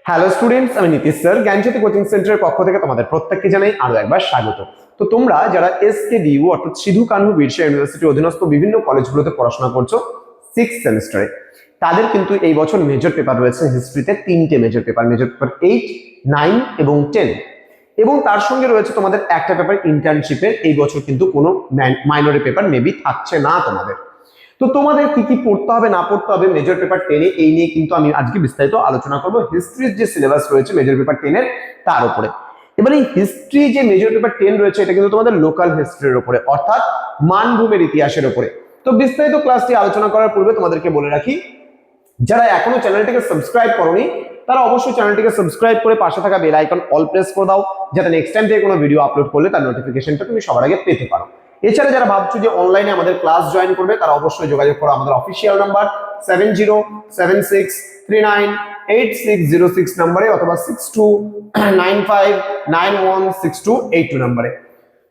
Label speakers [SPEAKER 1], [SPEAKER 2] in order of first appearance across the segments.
[SPEAKER 1] Hello students, আমি Nitish sir জ্ঞানজ্যোতি coaching সেন্টারের পক্ষ থেকে তোমাদের প্রত্যেককে জানাই আরো একবার স্বাগত। তো তোমরা যারা এসকেডিইউ অর্থাৎ সিধু কানহু বিরসা ইউনিভার্সিটির অধীনস্থ বিভিন্ন কলেজগুলোতে পড়াশোনা করছো 6th সেমিস্টারে, তাদের কিন্তু এই বছর মেজর পেপার রয়েছে হিস্ট্রিতে। 3টে মেজর পেপার 8, 9 এবং 10, এবং তার সঙ্গে রয়েছে তোমাদের একটা পেপার ইন্টার্নশিপের। এই বছর কিন্তু কোনো মাইনরের পেপার মেবি থাকছে না তোমাদের। তো তোমাদের কি কি পড়তে হবে না পড়তে হবে মেজর পেপার 10-এ, এই নিয়ে কিন্তু আমি আজকে বিস্তারিত আলোচনা করব। হিস্ট্রির যে সিলেবাস রয়েছে মেজর পেপার 10-এর তার উপরে। এবার এই হিস্ট্রি যে মেজর পেপার 10 রয়েছে, এটা কিন্তু তোমাদের লোকাল হিস্ট্রির উপরে, অর্থাৎ মানভূমের ইতিহাসের উপরে। তো বিস্তারিত ক্লাসটি আলোচনা করার পূর্বে তোমাদেরকে বলে রাখি, যারা এখনো চ্যানেলটিকে সাবস্ক্রাইব করোনি তারা অবশ্যই চ্যানেলটিকে সাবস্ক্রাইব করে পাশে থাকা বেল আইকন অল প্রেস করে দাও, যাতে নেক্সট টাইম থেকে কোনো ভিডিও আপলোড করলে তার নোটিফিকেশনটা তুমি সবার আগে পেতে পারো। এছাড়া যারা ভাবছো যে অনলাইনে আমাদের ক্লাস জয়েন করবে, তারা অবশ্যই যোগাযোগ করো আমাদের অফিসিয়াল নাম্বার 7076398606 নম্বরে, অথবা 6295916282 নম্বরে।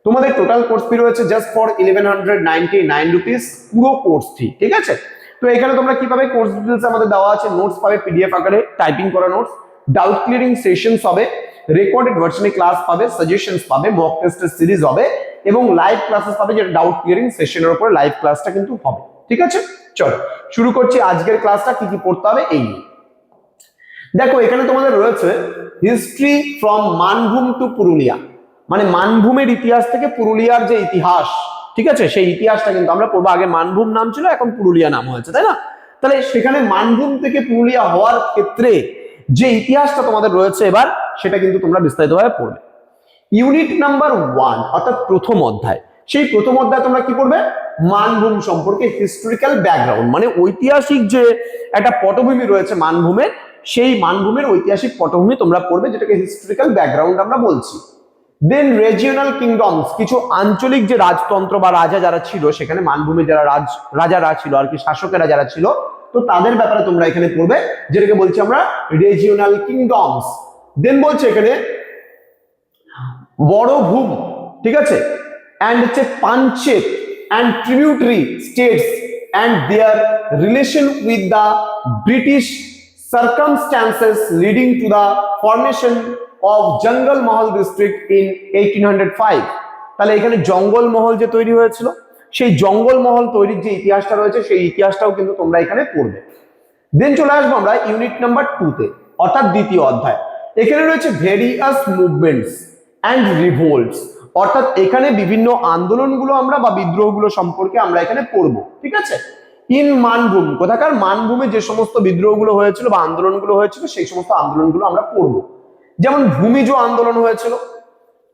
[SPEAKER 1] তোমাদের টোটাল কোর্স ফি রয়েছে জাস্ট ফর 1199 রুপিস, পুরো কোর্স ফি, ঠিক আছে? তো এখানে তোমরা কি পাবে, কোর্স ডিটেইলস আমাদের দেওয়া আছে, নোটস পাবে পিডিএফ আকারে, টাইপিং করা নোটস, ডাউট ক্লিয়ারিং সেশনস হবে, রেকর্ডেড ভার্সনে ক্লাস পাবে, সাজেশনস পাবে, মক টেস্টের সিরিজ হবে, এবং লাইভ ক্লাসেস পাবে, যেটা ডাউট ক্লিয়ারিং সেশনের উপরে লাইভ ক্লাসটা কিন্তু হবে। ঠিক আছে, চলো শুরু করছি আজকের ক্লাসটা। কি কি পড়তে হবে এই নিয়ে দেখো। এখানে তোমাদের রয়েছে history from Manbhum to Purulia, মানে মানভূমের ইতিহাস থেকে পুরুলিয়ার যে ইতিহাস, ঠিক আছে, সেই ইতিহাসটা কিন্তু আমরা পড়বো। আগে মানভূম নাম ছিল, এখন পুরুলিয়া নাম হয়েছে, তাই না? তাহলে সেখানে মানভূম থেকে পুরুলিয়া হওয়ার ক্ষেত্রে যে ইতিহাসটা তোমাদের রয়েছে এবার, সেটা কিন্তু তোমরা বিস্তারিতভাবে পড়বে। ইউনিট নাম্বার 1 অর্থাৎ প্রথম অধ্যায়, সেই প্রথম অধ্যায় তোমরা কি পড়বে, মানভূম সম্পর্কে হিস্টোরিক্যাল ব্যাকগ্রাউন্ড, মানে ঐতিহাসিক যে একটা পটভূমি রয়েছে মানভূমের, সেই মানভূমের ঐতিহাসিক পটভূমি তোমরা পড়বে, যেটাকে হিস্টোরিক্যাল ব্যাকগ্রাউন্ড আমরা বলছি। দেন রিজিওনাল কিংডমস, কিছু আঞ্চলিক যে রাজতন্ত্র বা রাজা যারা ছিল সেখানে মানভূমে, যারা রাজারা ছিল আর কি, শাসকেরা যারা ছিল, তো তাদের ব্যাপারে তোমরা এখানে পড়বে, যেটাকে বলছি আমরা রিজিওনাল কিংডমস। দেন বলছে এখানে বড় ভূম, ঠিক আছে, and হচ্ছে Panchet and tributary states and their relation with the British circumstances leading to the formation of জঙ্গল মহল district in 1805। তাহলে এখানে জঙ্গল মহল যে তৈরি হয়েছিল, সেই জঙ্গল মহল তৈরির যে ইতিহাসটা রয়েছে, সেই ইতিহাসটাও কিন্তু তোমরা এখানে পড়বে। দেন চলে আসবো আমরা ইউনিট নাম্বার 2-তে, অর্থাৎ দ্বিতীয় অধ্যায়। এখানে রয়েছে ভেরিয়াস মুভমেন্টস অ্যান্ড রিভোল্টস, অর্থাৎ এখানে বিভিন্ন আন্দোলনগুলো আমরা বা বিদ্রোহগুলো সম্পর্কে আমরা এখানে পড়বো, ঠিক আছে? ইন মানভূম, কোথাকার মানভূমে যে সমস্ত বিদ্রোহগুলো হয়েছিল বা আন্দোলনগুলো হয়েছিল, সেই সমস্ত আন্দোলনগুলো আমরা পড়বো। যেমন ভূমিজ আন্দোলন হয়েছিল,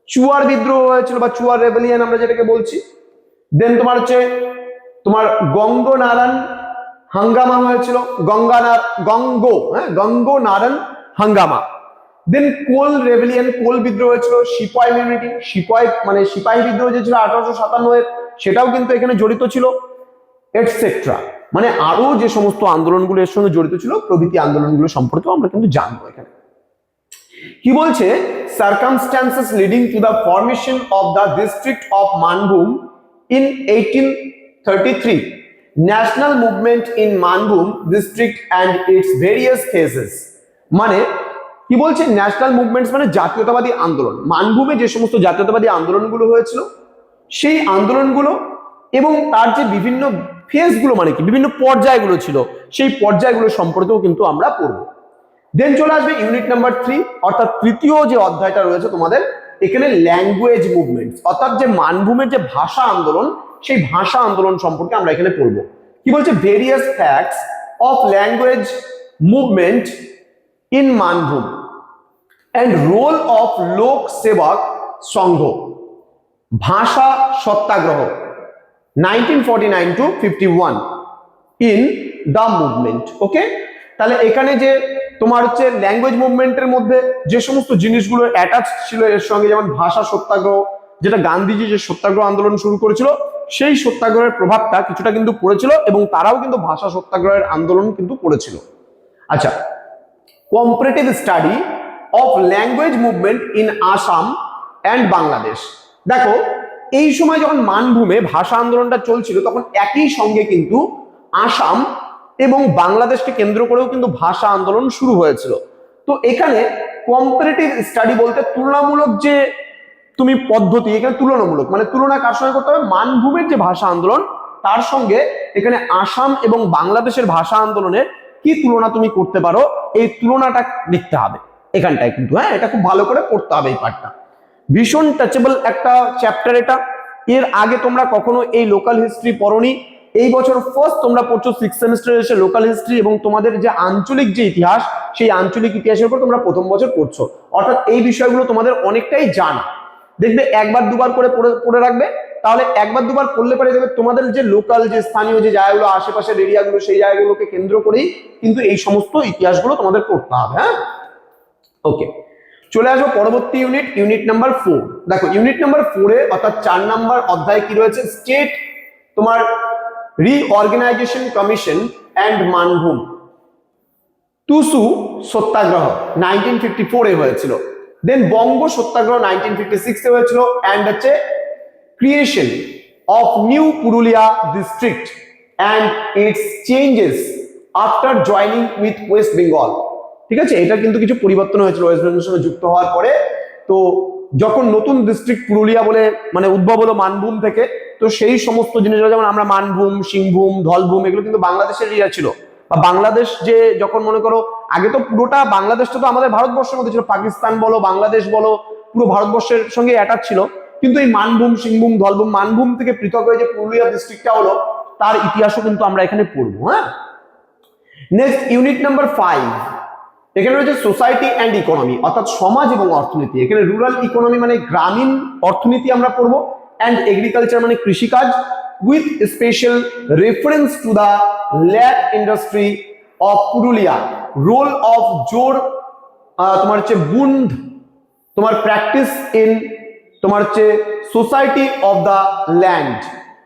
[SPEAKER 1] চুয়ার বিদ্রোহ হয়েছিল বা চুয়ার রেবেলিয়ন আমরা যেটাকে বলছি। দেন তোমার হচ্ছে গঙ্গনারায়ণ হাঙ্গামা হয়েছিল, গঙ্গনারায়ণ হাঙ্গামা। দেন কোল রেবেলিয়ন, কোল বিদ্রোহ হয়েছিল, সিপাই ইউনিটি, মানে সিপাহী বিদ্রোহ যে ছিল 1857-এর, সেটাও কিন্তু এখানে জড়িত ছিল, এটসেট্রা। মানে আরো যে সমস্ত আন্দোলনগুলো এর সঙ্গে জড়িত ছিল, প্রভৃতি আন্দোলনগুলো সম্পর্কে আমরা কিন্তু জানবো। এখানে কি বলছে, circumstances leading to the formation of the district of Manbhum in 1833, national movement in Manbhum district and it's various phases. মানে কি বলছে, ন্যাশনাল মুভমেন্টস মানে জাতীয়তাবাদী আন্দোলন, মানভূমে যে সমস্ত জাতীয়তাবাদী আন্দোলনগুলো হয়েছিল, সেই আন্দোলনগুলো এবং তার যে বিভিন্ন ফেজগুলো, মানে কি বিভিন্ন পর্যায়গুলো ছিল, সেই পর্যায়গুলো সম্পর্কেও কিন্তু আমরা পড়ব। দেন চলে আসবে ইউনিট নাম্বার 3, অর্থাৎ তৃতীয় যে অধ্যায়টা রয়েছে তোমাদের, এখানে ল্যাঙ্গুয়েজ মুভমেন্টস, অর্থাৎ যে মানভূমের যে ভাষা আন্দোলন, সেই ভাষা আন্দোলন সম্পর্কে আমরা এখানে পড়ব। কি বলছে, various facts of language movement in Manbhum and role of লোক সেবক সংঘ, ভাষা সত্যাগ্রহ 1949 to 51 in the movement। ওকে, তাহলে এখানে যে তোমার হচ্ছে ল্যাঙ্গুয়েজ মুভমেন্টের মধ্যে যে সমস্ত জিনিসগুলো অ্যাটাচ ছিল এর সঙ্গে, যেমন ভাষা সত্যাগ্রহ, যেটা গান্ধীজি যে সত্যাগ্রহ আন্দোলন শুরু করেছিল, সেই সত্যাগ্রহের প্রভাবটা কিছুটা কিন্তু পড়েছিল, এবং তারাও কিন্তু ভাষা সত্যাগ্রহের আন্দোলন কিন্তু করেছিল। আচ্ছা, comparative study of language movement in Assam and Bangladesh. দেখো, এই সময় যখন মানভূমে ভাষা আন্দোলনটা চলছিল, তখন একই সঙ্গে কিন্তু আসাম এবং বাংলাদেশকে কেন্দ্র করেও কিন্তু ভাষা আন্দোলন শুরু হয়েছিল। তো এখানে কম্পারেটিভ স্টাডি বলতে তুলনামূলক যে তুমি পদ্ধতি, এখানে তুলনামূলক মানে তুলনা কার সঙ্গে করতে হবে, মানভূমের যে ভাষা আন্দোলন তার সঙ্গে এখানে আসাম এবং বাংলাদেশের ভাষা আন্দোলনের কি তুলনা তুমি করতে পারো, এই তুলনাটা লিখতে হবে এখানটায় কিন্তু। হ্যাঁ, এটা খুব ভালো করে পড়তে হবে এই পার্টটা, ভীষণ টাচেবল একটা চ্যাপ্টার এটা। এর আগে তোমরা কখনো এই লোকাল হিস্ট্রি পড়োনি, এই বছর ফার্স্ট তোমরা পড়ছো 6th সেমিস্টারে এসে লোকাল হিস্ট্রি, এবং তোমাদের যে আঞ্চলিক যে ইতিহাস সেই আঞ্চলিক ইতিহাসের উপর তোমরা প্রথম বছর পড়ছো, অর্থাৎ এই বিষয়গুলো তোমাদের অনেকটাই জানা। দেখবে একবার দুবার করে পড়ে রাখবে, তাহলে একবার দুবার পড়লে পরে দেখবে তোমাদের যে লোকাল যে স্থানীয় যে জায়গাগুলো আশেপাশের এরিয়াগুলো সেই জায়গাগুলোকে কেন্দ্র করেই কিন্তু এই সমস্ত ইতিহাসগুলো তোমাদের পড়তে হবে। হ্যাঁ, ওকে, চলে আসবো পরবর্তী ইউনিট, ইউনিট নাম্বার 4। দেখো ইউনিট নাম্বার 4 এ অর্থাৎ 4 নাম্বার অধ্যায় কি রয়েছে, স্টেট তোমার reorganisation commission and Manbhum. Tusu Satyagraha 1954 এ হয়েছিল, দেন বঙ্গ সত্যাগ্রহ 1956 এ হয়েছিল, অ্যান্ড হচ্ছে creation of new Purulia district and its changes after joining with West Bengal. ঠিক আছে, এটা কিন্তু কিছু পরিবর্তন হয়েছিল ওয়েস্ট বেঙ্গলের সঙ্গে যুক্ত হওয়ার পরে। তো যখন নতুন ডিস্ট্রিক্ট পুরুলিয়া বলে মানে উদ্ভব হলো মানভূম থেকে, তো সেই সমস্ত জিনিসগুলো যেমন আমরা মানভূম, সিংভূম, ধলভূম এগুলো কিন্তু বাংলাদেশের এরিয়া ছিল, বা বাংলাদেশ যে যখন মনে করো আগে তো পুরোটা বাংলাদেশটা তো আমাদের ভারতবর্ষের মধ্যে ছিল, পাকিস্তান বলো বাংলাদেশ বলো পুরো ভারতবর্ষের সঙ্গে অ্যাটাচ ছিল, কিন্তু এই মানভূম, সিংভূম, ধলভূম, মানভূম থেকে পৃথক হয়ে যে পুরুলিয়া ডিস্ট্রিক্টটা হলো তার ইতিহাসও কিন্তু আমরা এখানে পড়বো। হ্যাঁ, নেক্সট ইউনিট নাম্বার 5, এখানে রয়েছে সোসাইটি অ্যান্ড ইকোনমি, অর্থাৎ সমাজ এবং অর্থনীতি। এখানে রুরাল ইকোনমি মানে গ্রামীণ অর্থনীতি আমরা পড়বো, অ্যান্ড এগ্রিকালচার মানে কৃষিকাজ, with special reference to the lac industry of Purulia, role of জোর তোমার হচ্ছে বুন্দ তোমার প্র্যাকটিস ইন তোমার হচ্ছে society of the land.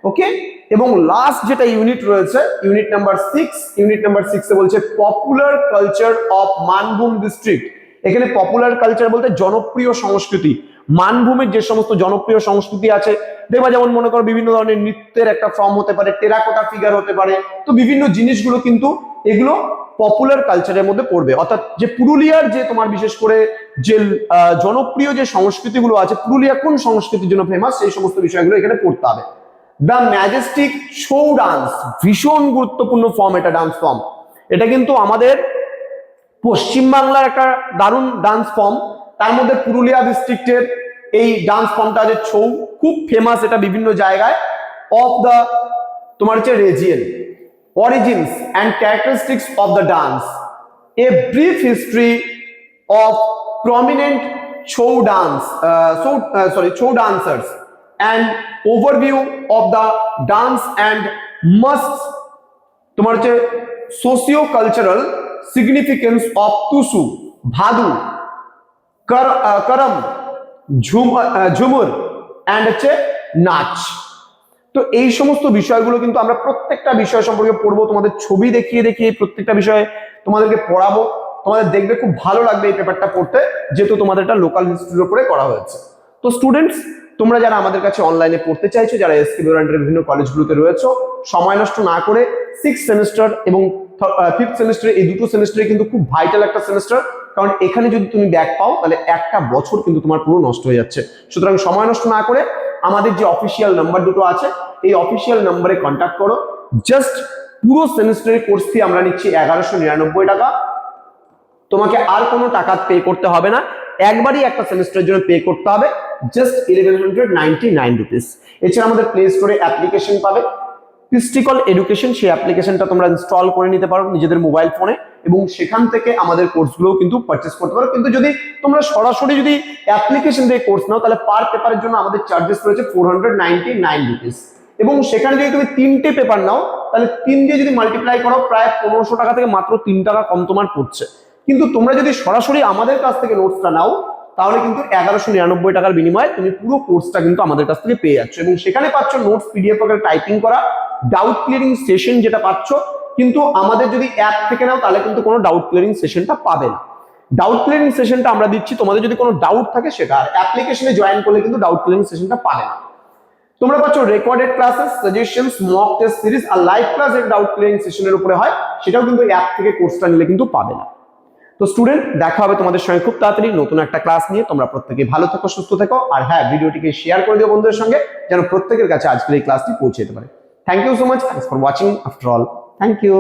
[SPEAKER 1] Okay, এবং লাস্ট যেটা ইউনিট রয়েছে ইউনিট নাম্বার 6, ইউনিট নাম্বার 6 এ বলছে popular culture of Manbhum district. এখানে পপুলার কালচার বলতে জনপ্রিয় সংস্কৃতি, মানভূমের যে সমস্ত জনপ্রিয় সংস্কৃতি আছে দেখবা, যেমন মনে করো বিভিন্ন ধরনের নৃত্যের একটা ফর্ম হতে পারে, টেরাকোটা ফিগার হতে পারে, তো বিভিন্ন জিনিসগুলো কিন্তু এগুলো পপুলার কালচারের মধ্যে পড়বে। অর্থাৎ যে পুরুলিয়ার যে তোমার বিশেষ করে যে জনপ্রিয় যে সংস্কৃতিগুলো আছে, পুরুলিয়া কোন সংস্কৃতির জন্য ফেমাস সেই সমস্ত বিষয়গুলো এখানে পড়তে হবে। দ্য ম্যাজেস্টিক ছৌ ডান্স, ভীষণ গুরুত্বপূর্ণ ফর্ম এটা, ডান্স ফর্ম। এটা কিন্তু আমাদের পশ্চিমবাংলার একটা দারুণ ডান্স ফর্ম, তার মধ্যে পুরুলিয়া ডিস্ট্রিক্টের এই ডান্স ফর্মটা যে ছৌ খুব ফেমাস, এটা বিভিন্ন জায়গায়। অফ দ্য তোমার হচ্ছে region, origins and characteristics of the dance, a brief history of prominent Chhau dance Chhau dancers and overview of the dance and must তোমার হচ্ছে socio cultural significance of tusu, bhadu, karam, Jhumur and হচ্ছে নাচ। তো এই সমস্ত বিষয়গুলো কিন্তু আমরা প্রত্যেকটা বিষয় সম্পর্কে পড়বো, তোমাদের ছবি দেখিয়ে দেখিয়ে প্রত্যেকটা বিষয়ে তোমাদেরকে পড়াবো, তোমাদের দেখবে খুব ভালো লাগবে এই পেপারটা পড়তে, যেহেতু তোমাদের এটা লোকাল হিস্ট্রির উপরে করা হয়েছে। তো স্টুডেন্টস, তোমরা যারা আমাদের কাছে অনলাইনে পড়তে চাইছো, যারা এসকে বিওরান্ডের বিভিন্ন কলেজগুলোতে রয়েছো, সময় নষ্ট না করে 6th সেমিস্টার এবং 5th সেমিস্টার এই দুটো সেমিস্টারে কিন্তু খুব ভাইটাল একটা সেমিস্টার, কারণ এখানে যদি তুমি ব্যাক পাও তাহলে একটা বছর কিন্তু তোমার পুরো নষ্ট হয়ে যাচ্ছে। সুতরাং সময় নষ্ট না করে আমাদের যে অফিসিয়াল নাম্বার দুটো আছে এই অফিসিয়াল নাম্বারে কন্ট্যাক্ট করো। জাস্ট পুরো সেমিস্টারের কোর্স ফি আমরা নিচ্ছি 1199 টাকা, তোমাকে আর কোনো টাকা পে করতে হবে না, একবারই একটা সেমিস্টারের জন্য পে করতে হবে, জাস্ট 1199 রুপিস। এছাড়া আমাদের প্লে স্টোরে অ্যাপ্লিকেশন পাবে, পিস্টিকল এডুকেশন, সেই অ্যাপ্লিকেশনটা তোমরা ইনস্টল করে নিতে পারো নিজেদের মোবাইল ফোনে, এবং সেখান থেকে আমাদের কোর্সগুলো কিন্তু পারচেস করতে পারো। কিন্তু যদি তোমরা সরাসরি যদি অ্যাপ্লিকেশন দিয়ে কোর্স নাও তাহলে পার পেপারের জন্য আমাদের চার্জেস রয়েছে 499 রুপিস, এবং সেখানে যদি তুমি 3টে পেপার নাও তাহলে 3 দিয়ে যদি মাল্টিপ্লাই করো প্রায় 1500 টাকা থেকে মাত্র 3 টাকা কম তোমার পড়ছে। কিন্তু তোমরা যদি সরাসরি আমাদের কাছ থেকে নোটসটা নাও তাহলে কিন্তু 1199 টাকার বিনিময়ে তুমি পুরো কোর্সটা কিন্তু আমাদের কাছ থেকে পেয়ে যাচ্ছ, এবং সেখানে পাচ্ছ নোটস পিডিএফ আকারে টাইপিং করা, ডাউট ক্লিয়ারিং সেশন যেটা পাচ্ছ। কিন্তু আমাদের যদি অ্যাপ থেকে নাও তাহলে কিন্তু কোনো ডাউট ক্লিয়ারিং সেশনটা পাবে না। ডাউট ক্লিয়ারিং সেশনটা আমরা দিচ্ছি তোমাদের যদি কোনো ডাউট থাকে সেটা, আর অ্যাপ্লিকেশনে জয়েন করলে কিন্তু ডাউট ক্লিয়ারিং সেশনটা পাবে না। তোমরা পাচ্ছ recorded classes, suggestions, mock test series, আর লাইভ ক্লাস এর ডাউট ক্লিয়ারিং সেশনের উপরে হয়, সেটাও কিন্তু অ্যাপ থেকে কোর্সটা নিলে কিন্তু পাবে না। তো স্টুডেন্ট, দেখা হবে তোমাদের সঙ্গে খুব তাড়াতাড়ি নতুন একটা ক্লাস নিয়ে। তোমরা প্রত্যেকে ভালো থেকো, সুস্থ থেকো, আর হ্যাঁ, ভিডিওটিকে শেয়ার করে দিও বন্ধুদের সঙ্গে, যেন প্রত্যেকের কাছে আজকের এই ক্লাসটি পৌঁছে যেতে পারে। Thank you so much, thanks for watching after all. Thank you.